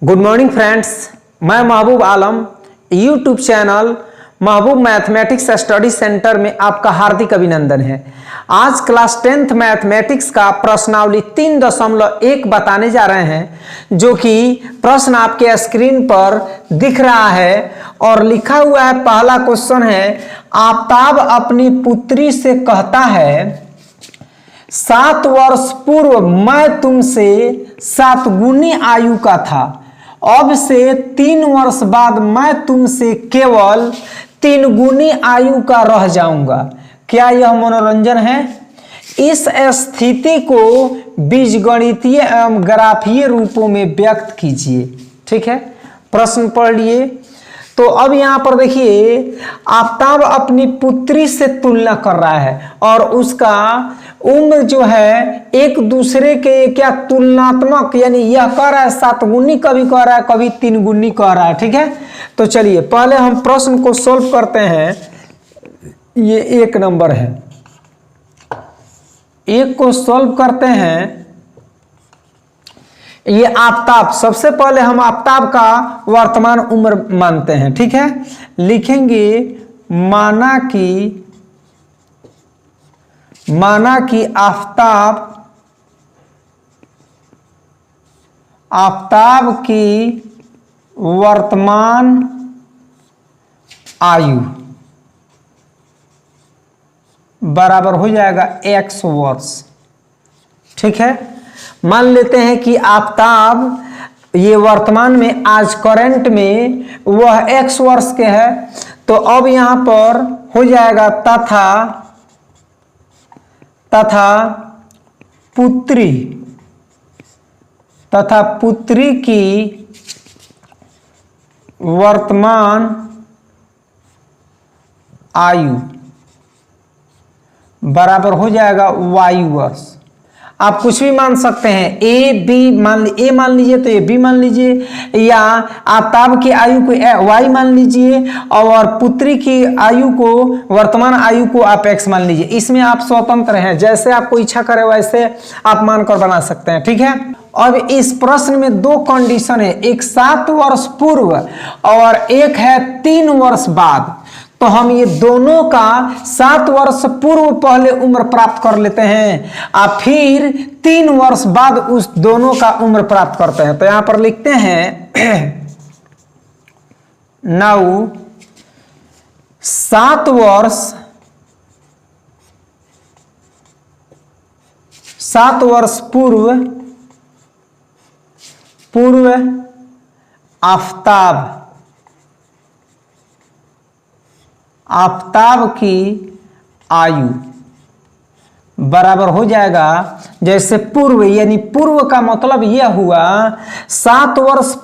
Good morning friends, मैं महबूब आलम YouTube channel महबूब mathematics study centre में आपका हार्दिक अभिनंदन है। आज क्लास 10th मैथमेटिक्स का प्रश्नावली 3.1 बताने जा रहे हैं, जो कि प्रश्न आपके स्क्रीन पर दिख रहा है और लिखा हुआ है। पहला क्वेश्चन है, आफताब अपनी पुत्री से कहता है 7 वर्ष पूर्व मैं तुमसे 7 गुनी आयु का था, अब से 3 वर्ष बाद मैं तुमसे केवल 3 गुनी आयु का रह जाऊंगा। क्या यह मनोरंजन है? इस स्थिति को बीजगणितीय एवं ग्राफीय रूपों में व्यक्त कीजिए। ठीक है, प्रश्न पढ़ लिए। तो अब यहां पर देखिए, आफताब अपनी पुत्री से तुलना कर रहा है और उसका उम्र जो है एक दूसरे के क्या तुलनात्मक, यानी यह कह रहा है 7 गुनी, कभी कह रहा है कभी 3 गुनी कह रहा है। ठीक है, तो चलिए पहले हम प्रश्न को सॉल्व करते हैं। ये 1 नंबर है, 1 को सॉल्व करते हैं। ये आफताब, सबसे पहले हम आफताब का वर्तमान उम्र मानते हैं। ठीक है, लिखेंगे माना कि आफताब की वर्तमान आयु बराबर हो जाएगा x वर्ष। ठीक है, मान लेते हैं कि आफताब ये वर्तमान में, आज करंट में वह x वर्ष के है। तो अब यहां पर हो जाएगा तथा पुत्री की वर्तमान आयु बराबर हो जाएगा y वर्ष। आप कुछ भी मान सकते हैं, ए मान लीजिए तो ये बी मान लीजिए, या आफताब की आयु को y मान लीजिए और पुत्री की आयु को, वर्तमान आयु को आप x मान लीजिए। इसमें आप स्वतंत्र हैं, जैसे आपको इच्छा करे वैसे आप मानकर बना सकते हैं। ठीक है, अब इस प्रश्न में 2 कंडीशन है, एक 7 वर्ष पूर्व और एक है 3 वर्ष बाद। तो हम ये दोनों का 7 वर्ष पूर्व पहले उम्र प्राप्त कर लेते हैं और फिर 3 वर्ष बाद उस दोनों का उम्र प्राप्त करते हैं। तो यहां पर लिखते हैं नाउ 7 वर्ष पूर्व आफताब की आयु बराबर हो जाएगा, जैसे पूर्व, यानी पूर्व का मतलब यह हुआ 7 वर्ष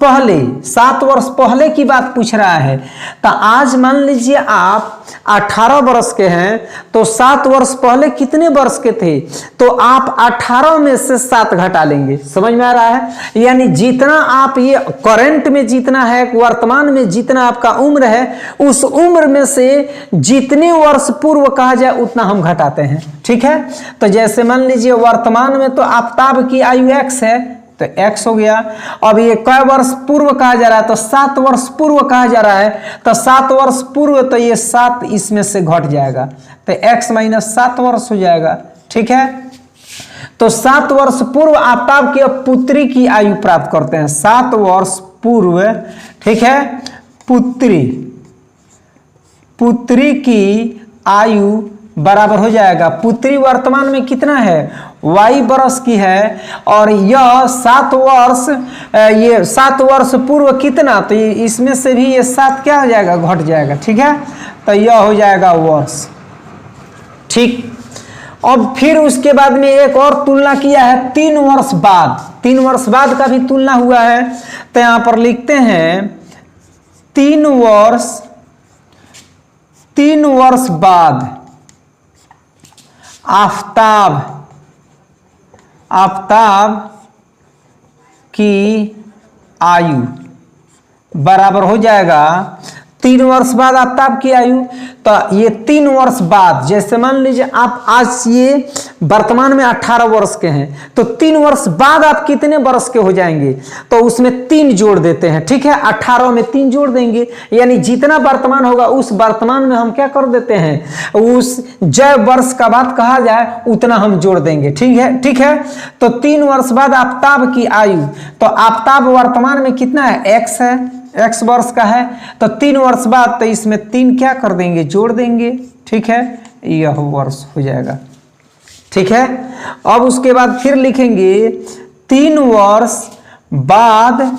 पहले की बात पूछ रहा है। तो आज मान लीजिए आप 18 वर्ष के हैं, तो 7 वर्ष पहले कितने वर्ष के थे? तो आप 18 में से 7 घटा लेंगे। समझ में आ रहा है? यानी जितना आप ये करंट में जितना है, वर्तमान में जितना आपका उम्र है, उस उम्र में से जितने वर्ष पूर्व कहा जाए उतना हम घटाते हैं। ठीक है, तो जैसे मान लीजिए वर्तमान में तो आफताब की आयु x है, तो x हो गया। अब ये कै वर्ष पूर्व कहा जा रहा है? तो 7 वर्ष पूर्व कहा जा रहा है। तो 7 वर्ष पूर्व, तो ये 7 इसमें से घट जाएगा, तो x - 7 वर्ष हो जाएगा। ठीक है, तो 7 वर्ष पूर्व आफताब की पुत्री की आयु प्राप्त करते हैं। 7 वर्ष पूर्व, ठीक है, पुत्री की आयु बराबर हो जाएगा, पुत्री वर्तमान में कितना है? y वर्ष की है, और यह 7 वर्ष, ये 7 वर्ष पूर्व कितना? तो ये इसमें से भी ये 7 क्या हो जाएगा? घट जाएगा। ठीक है, तो यह हो जाएगा वर्ष। ठीक, अब फिर उसके बाद में एक और तुलना किया है 3 वर्ष बाद। 3 वर्ष बाद का भी तुलना हुआ है। तो यहां पर लिखते हैं 3 वर्ष बाद आफताब की आयु बराबर हो जाएगा, 3 वर्ष बाद आफ्ताब की आयु, तो ये 3 वर्ष बाद, जैसे मान लीजिए आप आज ये वर्तमान में 18 वर्ष के हैं, तो 3 वर्ष बाद आप कितने वर्ष के हो जाएंगे, तो उसमें 3 जोड़ देते हैं। ठीक है, 18 में 3 जोड़ देंगे, यानी जितना वर्तमान होगा उस वर्तमान में हम क्या कर देते हैं, उस जय वर्ष का बात कहा जाए उतना हम जोड़ देंगे। ठीक है, ठीक है। तो 3 वर्ष बाद आफ्ताब की आयु, तो आफ्ताब वर्तमान में कितना है, x है, x वर्ष का है, तो 3 वर्ष बाद, तो इसमें 3 क्या कर देंगे, जोड़ देंगे। ठीक है, यह वर्ष हो जाएगा। ठीक है, अब उसके बाद फिर लिखेंगे 3 वर्ष बाद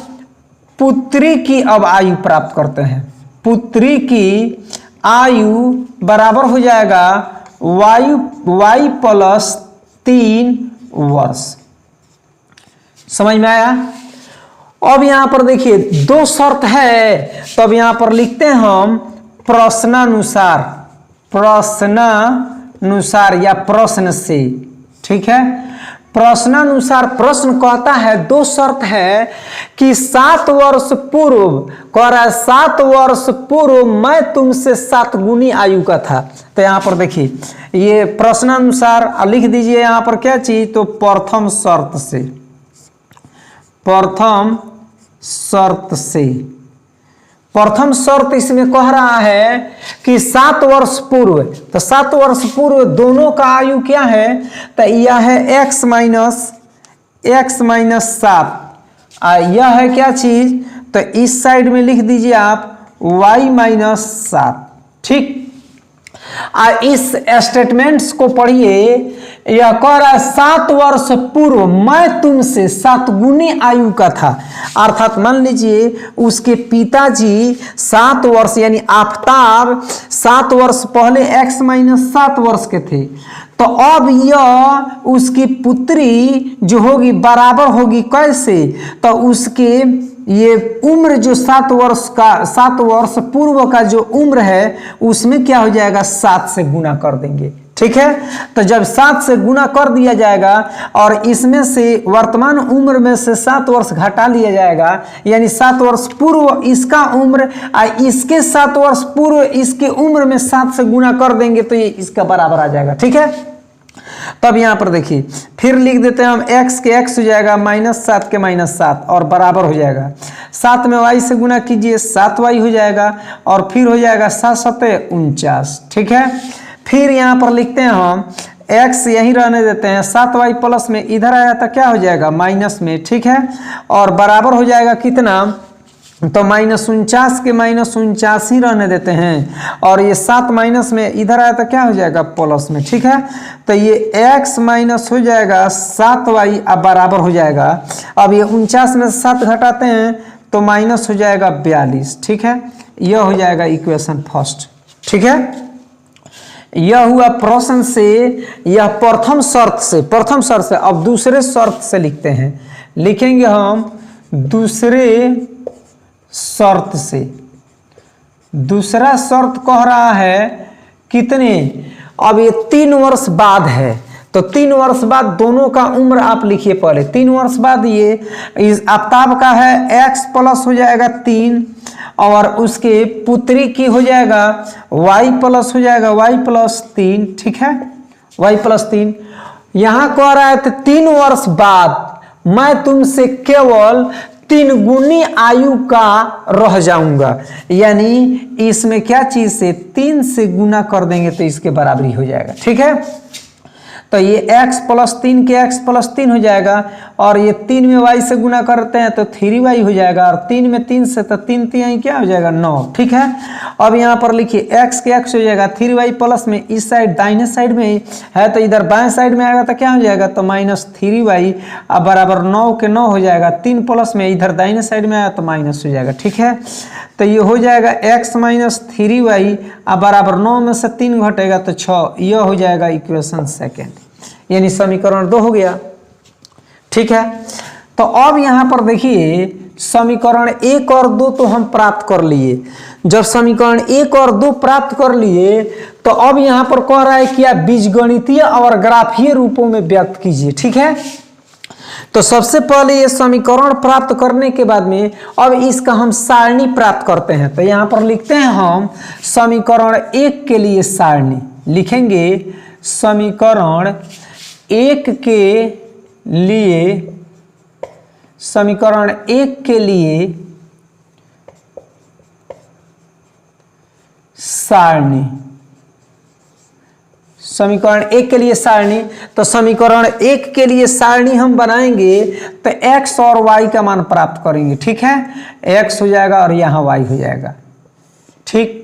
पुत्री की अब आयु प्राप्त करते हैं। पुत्री की आयु बराबर हो जाएगा y प्लस 3 वर्ष। समझ में आया? अब यहां पर देखिए 2 शर्त है, तो अब यहां पर लिखते हैं हम प्रश्नानुसार, प्रश्नानुसार या प्रश्न से। ठीक है, प्रश्नानुसार प्रश्न कहता है 2 शर्त है कि 7 वर्ष पूर्व, कह रहा है 7 वर्ष पूर्व मैं तुमसे 7 गुनी आयु का था। तो यहां पर देखिए ये प्रश्नानुसार लिख दीजिए यहां पर क्या चीज, तो प्रथम शर्त से, प्रथम शर्त से। प्रथम शर्त इसमें कह रहा है कि 7 वर्ष पूर्व, तो 7 वर्ष पूर्व दोनों का आयु क्या है, तो यह है x माइनस 7, यह है क्या चीज, तो इस साइड में लिख दीजिए आप y माइनस 7। ठीक, इस स्टेटमेंट्स को पढ़िए, यह कह रहा है 7 वर्ष पूर्व मैं तुमसे 7 गुनी आयु का था, अर्थात मान लीजिए उसके पिताजी 7 वर्ष यानी आफ्ताब 7 वर्ष पहले x माइनस 7 वर्ष के थे, तो अब यह उसकी पुत्री जो होगी बराबर होगी कैसे, तो उसके ये उम्र जो 7 वर्ष पूर्व का जो उम्र है उसमें क्या हो जाएगा, 7 से गुना कर देंगे। ठीक है, तो जब 7 से गुना कर दिया जाएगा और इसमें से वर्तमान उम्र में से 7 वर्ष घटा लिया जाएगा, यानी 7 वर्ष पूर्व इसका उम्र इसके 7 वर्ष पूर्व इसके उम्र में 7 से गुना कर देंगे तो ये इसका बराबर आ जाएगा। ठीक है, तब यहां पर देखिए फिर लिख देते हैं हम x के x हो जाएगा -7 के -7 और बराबर हो जाएगा 7 में y से गुना कीजिए 7y हो जाएगा और फिर हो जाएगा 7 7 49। ठीक है, फिर यहां पर लिखते हैं हम x यहीं रहने देते हैं, 7y प्लस में इधर आया था क्या हो जाएगा माइनस में। ठीक है, और बराबर हो जाएगा कितना, तो -49 के -49 ही रहने देते हैं और ये 7 माइनस में इधर आया तो क्या हो जाएगा प्लस में। ठीक है, तो ये x माइनस हो जाएगा 7y अब बराबर हो जाएगा, अब ये 49 में 7 घटाते हैं तो माइनस हो जाएगा 42। ठीक है, यह हो जाएगा इक्वेशन फर्स्ट। ठीक है, यह हुआ प्रश्न से, यह प्रथम शर्त से। अब दूसरे शर्त से लिखते हैं, लिखेंगे हम दूसरे शर्त से। दूसरा शर्त कह रहा है कितने, अब ये 3 वर्ष बाद है तो 3 वर्ष बाद दोनों का उम्र आप लिखिए पहले। 3 वर्ष बाद ये इस आफ्ताब का है x प्लस हो जाएगा 3 और उसके पुत्री की हो जाएगा y प्लस हो जाएगा y प्लस 3। ठीक है, y प्लस 3 यहां कह रहा है तो 3 वर्ष बाद मैं तुमसे केवल 3 गुनी आयु का रह जाऊंगा, यानी इसमें क्या चीज से 3 से गुना कर देंगे तो इसके बराबरी हो जाएगा। ठीक है, तो ये x प्लस 3 के x प्लस 3 हो जाएगा और ये 3 में y से गुना करते हैं तो 3y हो जाएगा और 3 में 3 से तो 3 3 क्या हो जाएगा 9। ठीक है, अब यहाँ पर लिखिए x के x हो जाएगा 3y प्लस में इस साइड दाहिने साइड में है तो इधर बाएं साइड में आएगा तो क्या हो जाएगा तो -3y अब बराबर 9 के 9 हो जाएगा, 3 प्लस में इधर दाहिने साइड में आया तो माइनस हो जाएगा। ठीक है, तो ये हो जाएगा x माइनस 3y अब बराबर 9 में से 3 घटेगा तो 6, यह हो जाएगा इक्वेशन सेकेंड, यानी समीकरण 2 हो गया। ठीक है, तो अब यहां पर देखिए समीकरण 1 और 2 तो हम प्राप्त कर लिए। जब समीकरण 1 और 2 प्राप्त कर लिए तो अब यहां पर कह रहा है कि आप बीजगणितीय और ग्राफीय रूपों में व्यक्त कीजिए। ठीक है, तो सबसे पहले ये समीकरण प्राप्त करने के बाद में अब इसका हम सारणी प्राप्त करते हैं। तो यहाँ पर लिखते हैं हम समीकरण 1 के लिए सारणी लिखेंगे। समीकरण 1 के लिए सारणी, समीकरण 1 के लिए सारणी। तो समीकरण 1 के लिए सारणी हम बनाएंगे तो x और y का मान प्राप्त करेंगे। ठीक है, x हो जाएगा और यहाँ y हो जाएगा। ठीक,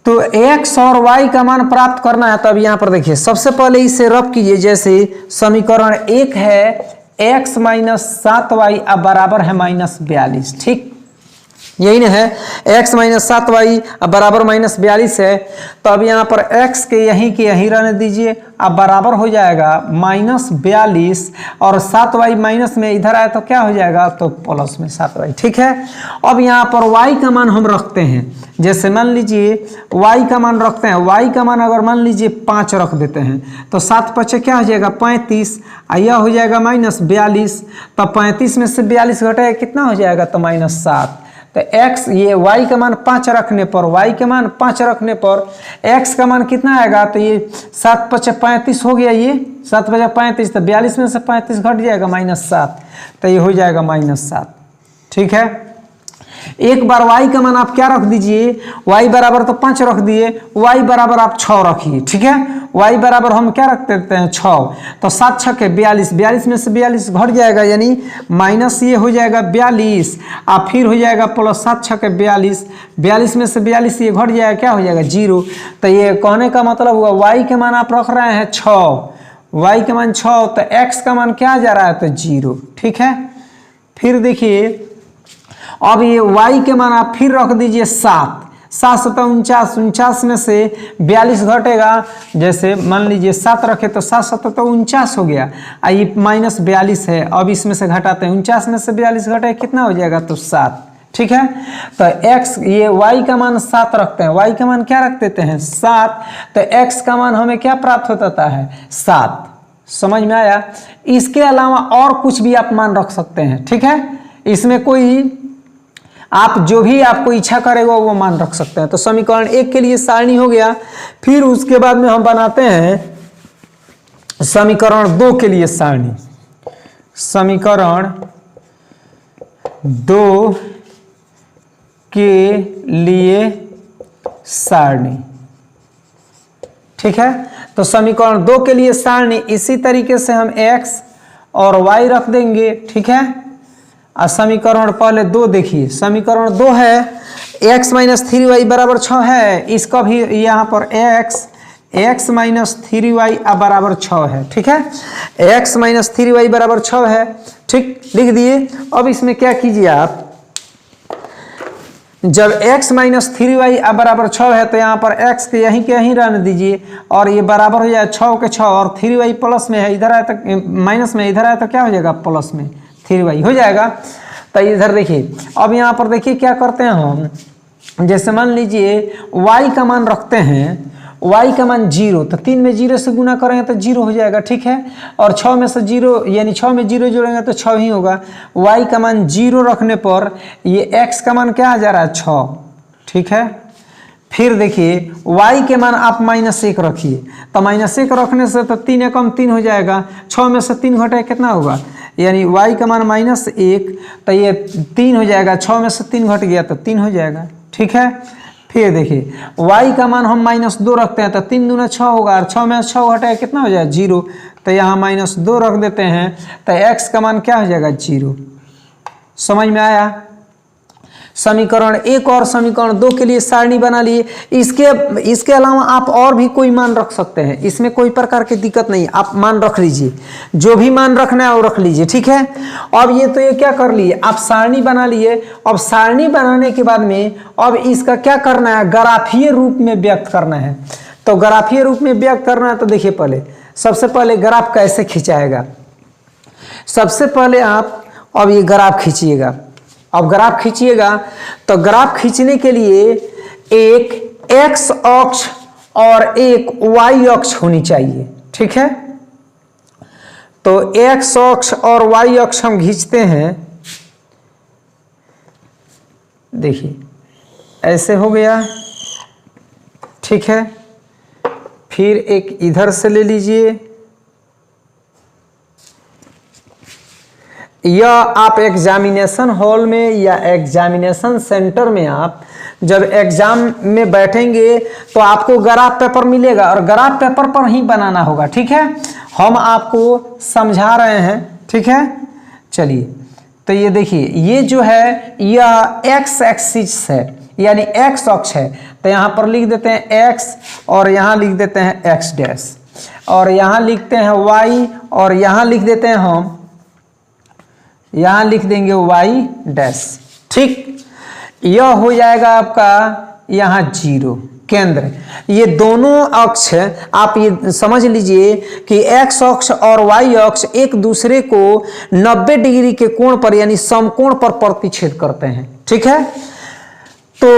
तो x और y का मान प्राप्त करना है। तब यहाँ पर देखिए सबसे पहले इसे रब कीजिए। जैसे समीकरण 1 है x माइनस 7y अब बराबर है -42। ठीक, यही ना है, x माइनस 7y अब बराबर -42 है। तो अब यहाँ पर x के यहीं रहने दीजिए, अब बराबर हो जाएगा -42 और 7y माइनस में इधर आए तो क्या हो जाएगा, तो प्लस में 7y। ठीक है, अब यहाँ पर y का मान हम रखते हैं। जैसे मान लीजिए y का मान रखते हैं, y का मान अगर मान लीजिए 5 रख देते हैं तो 7 × 5 क्या हो जाएगा 35, यह हो जाएगा -42। तो 35 में से 42 घटाएगा कितना हो जाएगा, तो -7। तो x ये y का मान 5 रखने पर, y के मान 5 रखने पर x का मान कितना आएगा, तो ये 7 × 5 35 हो गया। ये 7 × 5 35, तो 42 में से 35 घट जाएगा -7, तो ये हो जाएगा -7। ठीक है, एक बार y का मान आप क्या रख दीजिए, y बराबर तो 5 रख दिए, y बराबर आप 6 रखिए। ठीक है, y बराबर हम क्या रख देते हैं 6, तो 7 × 6 = 42, 42 में से 42 घट जाएगा यानी माइनस ये हो जाएगा 42, और फिर हो जाएगा प्लस 7 × 6 = 42, 42 में से 42 ये घट जाएगा, क्या हो जाएगा 0। तो ये कहने का मतलब हुआ y के मान आप रख रहे हैं 6, y के मान 6, तो x का मान क्या जा रहा है, तो 0। ठीक है, फिर देखिए अब ये y के मान आप फिर रख दीजिए 7, 7 × 7 = 49, 49 में से 42 घटेगा। जैसे मान लीजिए 7 रखे तो 7 × 7 = 49 हो गया, ये -42 है। अब इसमें से घटाते हैं, 49 में से 42 घटे कितना हो जाएगा, तो 7। ठीक है, तो x ये y का मान 7 रखते हैं, y का मान क्या रख देते हैं 7, तो x का मान हमें क्या प्राप्त होता है 7। समझ में आया। इसके अलावा और कुछ भी आप मान रख सकते हैं। ठीक है, इसमें कोई आप जो भी आपको इच्छा करेगा वो मान रख सकते हैं। तो समीकरण 1 के लिए सारणी हो गया। फिर उसके बाद में हम बनाते हैं समीकरण 2 के लिए सारणी। समीकरण 2 के लिए सारणी। ठीक है, तो समीकरण 2 के लिए सारणी इसी तरीके से हम x और y रख देंगे। ठीक है, और समीकरण पहले 2 देखिए, समीकरण 2 है x माइनस 3y बराबर 6 है। इसका भी यहाँ पर x माइनस 3y बराबर 6 है। ठीक है, x माइनस 3y बराबर 6 है। ठीक, लिख दिए। अब इसमें क्या कीजिए आप, जब x माइनस 3y बराबर 6 है तो यहाँ पर x के यहीं के यहीं रहने दीजिए और ये बराबर हो जाए 6 के 6 और 3y प्लस में है, इधर आए तो माइनस में, इधर आए तो क्या हो जाएगा प्लस में 3y हो जाएगा। तो इधर देखिए, अब यहाँ पर देखिए क्या करते हैं हम। जैसे मान लीजिए y का मान रखते हैं, y का मान 0, तो 3 में 0 से गुना करेंगे तो 0 हो जाएगा। ठीक है, और 6 में से 0 यानी 6 में 0 जोड़ेंगे तो 6 ही होगा। y का मान 0 रखने पर ये x का मान क्या आ जा रहा है 6। ठीक है, फिर देखिए y के मान आप -1 रखिए, तो -1 रखने से तो 3 एकम 3 हो जाएगा। 6 में से 3 घटाए कितना होगा, यानी y का मान -1, तो ये 3 हो जाएगा। 6 में से 3 घट गया तो 3 हो जाएगा। ठीक है, फिर देखिए y का मान हम -2 रखते हैं तो 3 दूना 6 होगा और 6 में 6 घटाए कितना हो जाएगा 0, तो यहाँ -2 रख देते हैं तो x का मान क्या हो जाएगा 0। समझ में आया। समीकरण 1 और समीकरण 2 के लिए सारणी बना लिए। इसके अलावा आप और भी कोई मान रख सकते हैं, इसमें कोई प्रकार की दिक्कत नहीं, आप मान रख लीजिए, जो भी मान रखना है वो रख लीजिए। ठीक है, अब ये तो ये क्या कर लिए, आप सारणी बना लिए। अब सारणी बनाने के बाद में अब इसका क्या करना है, ग्राफीय रूप में व्यक्त करना है। तो ग्राफीय रूप में व्यक्त करना है तो देखिए पहले सबसे पहले ग्राफ कैसे खिंचाएगा। सबसे पहले आप अब ये ग्राफ खींचिएगा। अब ग्राफ खींचिएगा तो ग्राफ खींचने के लिए एक x अक्ष और एक y अक्ष होनी चाहिए। ठीक है, तो x अक्ष और y अक्ष हम खींचते हैं, देखिए ऐसे हो गया, ठीक है। फिर एक इधर से ले लीजिए, यह आप एग्जामिनेशन हॉल में या एग्जामिनेशन सेंटर में आप जब एग्जाम में बैठेंगे तो आपको ग्राफ पेपर मिलेगा और ग्राफ पेपर पर ही बनाना होगा, ठीक है। हम आपको समझा रहे हैं, ठीक है। चलिए, तो ये देखिए, ये जो है यह x एक्सिस है, यानी x अक्ष है। तो यहाँ पर लिख देते हैं x और यहाँ लिख देते हैं x डैश, और यहाँ लिखते हैं y और यहाँ लिख देते हैं हम, यहाँ लिख देंगे y डैश, ठीक। यह हो जाएगा आपका यहाँ 0 केंद्र। ये दोनों अक्ष आप ये समझ लीजिए कि x अक्ष और y अक्ष एक दूसरे को 90 डिग्री के कोण पर यानी समकोण पर प्रतिच्छेद करते हैं, ठीक है। तो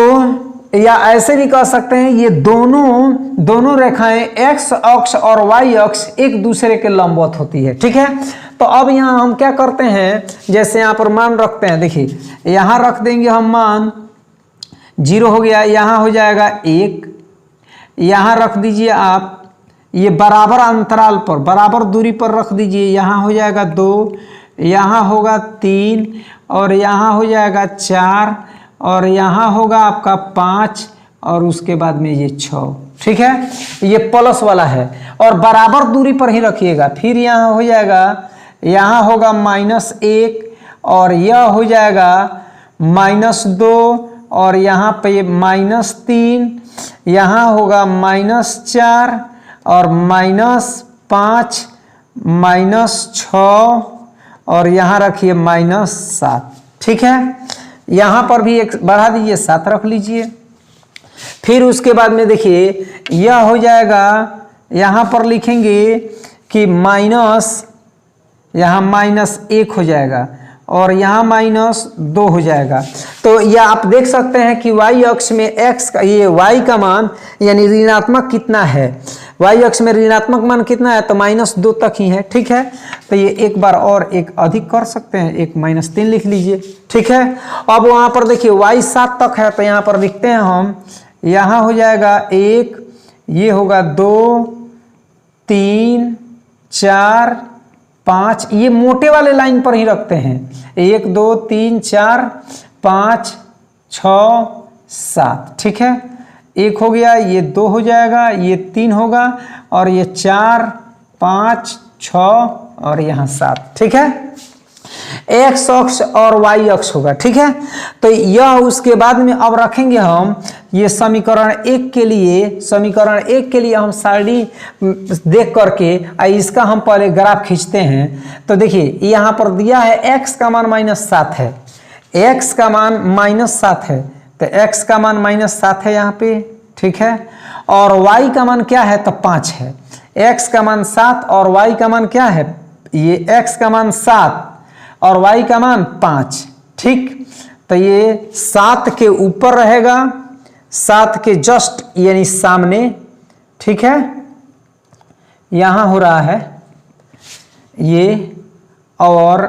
या ऐसे भी कह सकते हैं ये दोनों रेखाएं x अक्ष और y अक्ष एक दूसरे के लंबवत होती है, ठीक है। तो अब यहाँ हम क्या करते हैं, जैसे यहाँ पर मान रखते हैं, देखिए यहाँ रख देंगे हम मान 0 हो गया, यहाँ हो जाएगा 1, यहाँ रख दीजिए आप, ये बराबर अंतराल पर बराबर दूरी पर रख दीजिए, यहाँ हो जाएगा 2, यहाँ होगा 3 और यहाँ हो जाएगा 4 और यहाँ होगा आपका 5 और उसके बाद में ये 6, ठीक है। ये प्लस वाला है और बराबर दूरी पर ही रखिएगा। फिर यहाँ हो जाएगा, यहाँ होगा -1 और यह हो जाएगा -2 और यहाँ पे -3, यहाँ होगा -4 और -5 -6 और यहाँ रखिए -7, ठीक है। यहाँ पर भी एक बढ़ा दीजिए, 7 रख लीजिए। फिर उसके बाद में देखिए यह हो जाएगा, यहाँ पर लिखेंगे कि यहाँ -1 हो जाएगा और यहाँ -2 हो जाएगा। तो यह आप देख सकते हैं कि y अक्ष में x का ये y का मान यानी ऋणात्मक कितना है, y अक्ष में ऋणात्मक मान कितना है, तो -2 तक ही है, ठीक है। तो ये एक बार और एक अधिक कर सकते हैं, एक -3 लिख लीजिए, ठीक है। अब वहाँ पर देखिए y 7 तक है, तो यहाँ पर लिखते हैं हम, यहाँ हो जाएगा 1, ये होगा 2, 3, 4, 5, ये मोटे वाले लाइन पर ही रखते हैं, 1 2 3 4 5 6 7, ठीक है। 1 हो गया, ये 2 हो जाएगा, ये 3 होगा और ये 4 5 6 और यहाँ 7, ठीक है। x अक्ष और y अक्ष होगा, ठीक है। तो यह उसके बाद में अब रखेंगे हम ये समीकरण 1 के लिए हम सारणी देख करके इसका हम पहले ग्राफ खींचते हैं। तो देखिए यहाँ पर दिया है x का मान -7 है, x का मान -7 है, तो x का मान -7 है यहाँ पे, ठीक है। और y का मान क्या है, तो 5 है। x का मान 7 और y का मान क्या है, ये x का मान 7 और y का मान 5, ठीक। तो ये 7 के ऊपर रहेगा, 7 के जस्ट यानी सामने, ठीक है। यहाँ हो रहा है ये और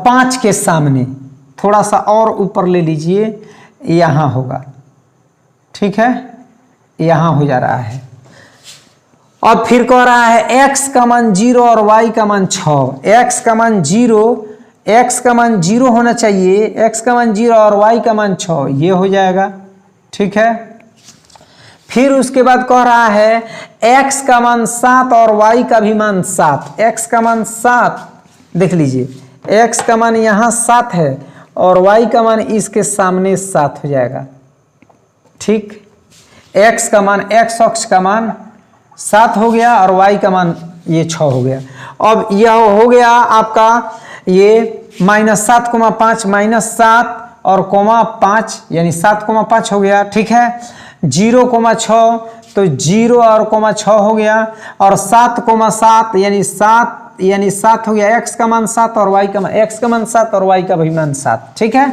5 के सामने थोड़ा सा और ऊपर ले लीजिए, यहाँ होगा, ठीक है। यहाँ हो जा रहा है। अब फिर कह रहा है x का मान 0 और y का मान 6, x का मान 0 होना चाहिए, x का मान 0 और y का मान 6, ये हो जाएगा, ठीक है। फिर उसके बाद कह रहा है x का मान 7 और y का भी मान 7, x का मान 7 देख लीजिए, x का मान यहाँ 7 है और y का मान इसके सामने 7 हो जाएगा, ठीक। x का मान, x अक्ष का मान 7 हो गया और y का मान ये 6 हो गया। अब यह हो गया आपका ये -7, 5 -7 और -5 यानी 7, 5 हो गया, ठीक है। 0, 6 तो 0 और 6 हो गया और 7, 7 यानी 7 हो गया। x का मान 7 और y का मान, x का मान 7 और y का भी मान 7, ठीक है।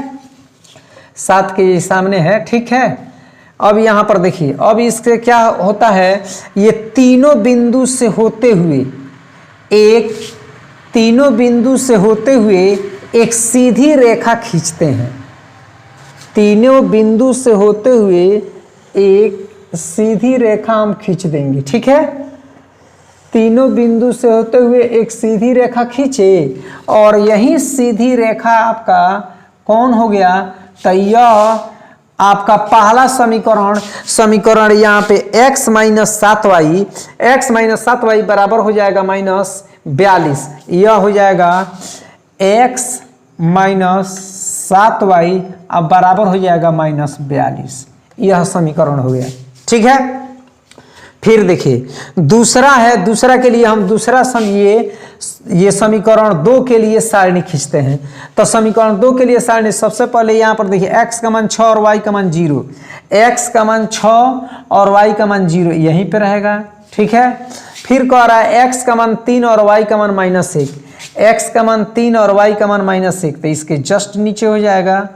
7 के सामने है, ठीक है। अब यहाँ पर देखिए, अब इससे क्या होता है, ये तीनों बिंदु से होते हुए एक तीनों बिंदु से होते हुए एक सीधी रेखा खींचते हैं। तीनों बिंदु से होते हुए एक सीधी रेखा हम खींच देंगे, ठीक है। तीनों बिंदु से होते हुए एक सीधी रेखा खींचे और यही सीधी रेखा आपका कौन हो गया, तो यह आपका पहला समीकरण यहाँ पे x minus 7y, x minus 7y बराबर हो जाएगा -42। यह हो जाएगा x माइनस 7y अब बराबर हो जाएगा -42। यह समीकरण हो गया, ठीक है। फिर देखिए दूसरा है, दूसरा के लिए हम दूसरा ये समीकरण 2 के लिए सारणी खींचते हैं। तो समीकरण 2 के लिए सारणी सबसे पहले यहाँ पर देखिए x का मान 6 और y का मान 0, x का मान 6 और y का मान 0 यहीं पे रहेगा, ठीक है। फिर कह रहा है x का मान 3 और y का मान -1, x का मान 3 और y का मान -1 तो इसके जस्ट नीचे हो जाएगा,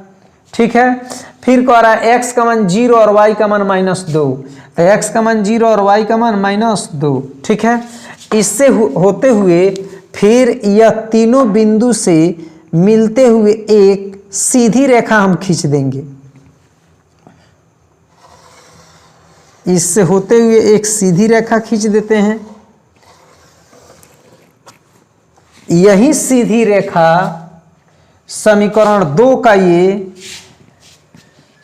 ठीक है। फिर कह रहा है x का मान 0 और y का मान -2 तो x का मान 0 और y का मान -2, ठीक है। इससे होते हुए फिर यह तीनों बिंदु से मिलते हुए एक सीधी रेखा हम खींच देंगे। इससे होते हुए एक सीधी रेखा खींच देते हैं। यही सीधी रेखा समीकरण 2 का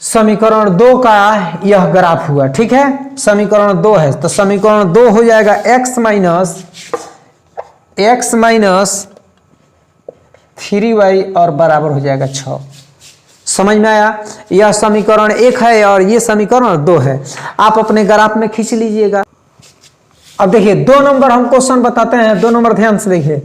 समीकरण 2 का यह ग्राफ हुआ, ठीक है। समीकरण 2 है तो समीकरण 2 हो जाएगा x माइनस 3y और बराबर हो जाएगा 6। समझ में आया। यह समीकरण 1 है और ये समीकरण 2 है। आप अपने ग्राफ में खींच लीजिएगा। अब देखिए 2 नंबर हम क्वेश्चन बताते हैं। 2 नंबर ध्यान से देखिए।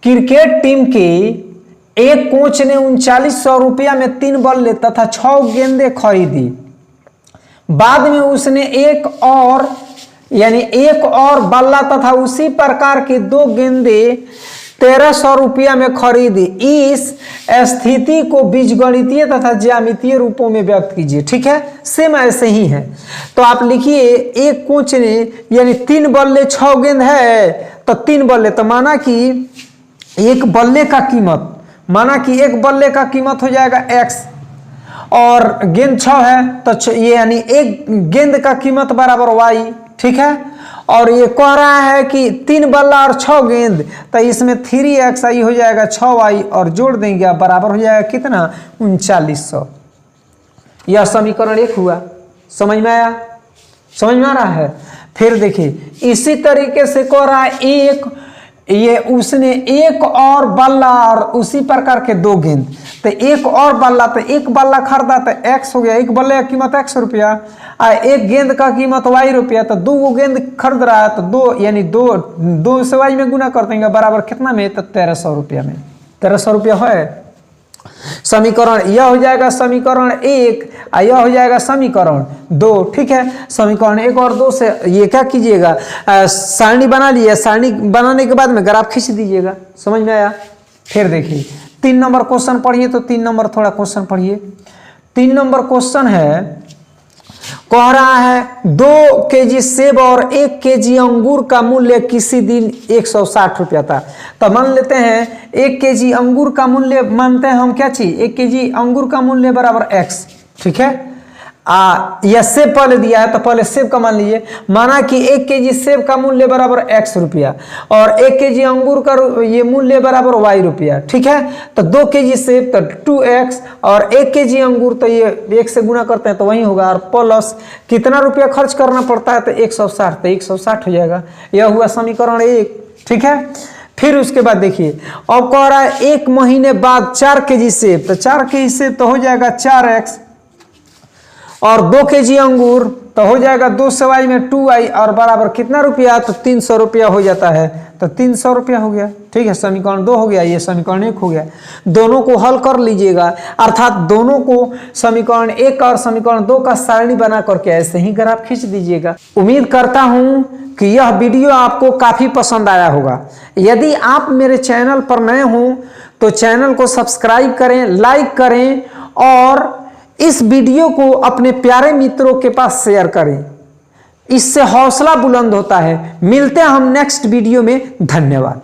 क्रिकेट टीम के एक कोच ने 3900 रुपया में 3 बल्ले तथा 6 गेंदें खरीदी। बाद में उसने एक और बल्ला तथा उसी प्रकार की 2 गेंदें 1300 रुपया में खरीदी। इस स्थिति को बीजगणितीय तथा ज्यामितीय रूपों में व्यक्त कीजिए, ठीक है। सेम ऐसे ही है। तो आप लिखिए एक कोच ने यानी 3 बल्ले 6 गेंद है तो 3 बल्ले तो माना कि एक बल्ले का कीमत हो जाएगा x और गेंद 6 है तो ये यानी एक गेंद का कीमत बराबर y, ठीक है। और ये कह रहा है कि 3 बल्ला और 6 गेंद तो इसमें 3x आई हो जाएगा 6y और जोड़ देंगे बराबर हो जाएगा कितना 3900। यह समीकरण 1 हुआ। समझ में आया, समझ में आ रहा है। फिर देखिए इसी तरीके से कह रहा है उसने एक और बल्ला और उसी प्रकार के 2 गेंद तो एक और बल्ला तो एक बल्ला खरीदा तो x हो गया, एक बल्ले का कीमत x रुपया और एक गेंद का कीमत y रुपया तो 2 गेंद खरीद रहा है तो 2 यानी 2 से y में गुना कर देंगे बराबर कितना में तो 1300 रुपया में। 1300 रुपया है। समीकरण यह हो जाएगा समीकरण 1 और यह हो जाएगा समीकरण 2, ठीक है। समीकरण 1 और 2 से ये क्या कीजिएगा सारणी बना लिए। सारणी बनाने के बाद में ग्राफ खींच दीजिएगा। समझ में आया। फिर देखिए 3 नंबर क्वेश्चन पढ़िए। तो 3 नंबर थोड़ा क्वेश्चन पढ़िए। 3 नंबर क्वेश्चन है कह रहा है 2 केजी सेब और 1 केजी अंगूर का मूल्य किसी दिन 160 रुपया था। तो मान लेते हैं 1 केजी अंगूर का मूल्य मानते हैं हम क्या चीज 1 केजी अंगूर का मूल्य बराबर x, ठीक है। यह सेब पहले दिया है तो पहले सेब का मान लीजिए। माना कि 1 केजी सेब का मूल्य बराबर x रुपया और 1 केजी अंगूर का ये मूल्य बराबर y रुपया, ठीक है। तो 2 केजी सेब तो 2x और 1 केजी अंगूर तो ये 1 से गुना करते हैं तो वही होगा और प्लस कितना रुपया खर्च करना पड़ता है तो 160 तो 160 हो जाएगा। यह हुआ समीकरण 1, ठीक है। फिर उसके बाद देखिए अब कह रहा है 1 महीने बाद 4 केजी सेब तो 4 केजी सेब तो हो जाएगा 4x और 2 केजी अंगूर तो हो जाएगा 2 से y में 2y और बराबर कितना रुपया तो 300 रुपया हो जाता है तो 300 रुपया हो गया, ठीक है। समीकरण 2 हो गया, ये समीकरण 1 हो गया। दोनों को हल कर लीजिएगा अर्थात दोनों को समीकरण 1 और समीकरण 2 का सारणी बना करके ऐसे ही ग्राफ खींच दीजिएगा। उम्मीद करता हूं कि यह वीडियो आपको काफी पसंद आया होगा। यदि आप मेरे चैनल पर नए हों तो चैनल को सब्सक्राइब करें, लाइक करें और इस वीडियो को अपने प्यारे मित्रों के पास शेयर करें। इससे हौसला बुलंद होता है। मिलते हैं हम नेक्स्ट वीडियो में। धन्यवाद।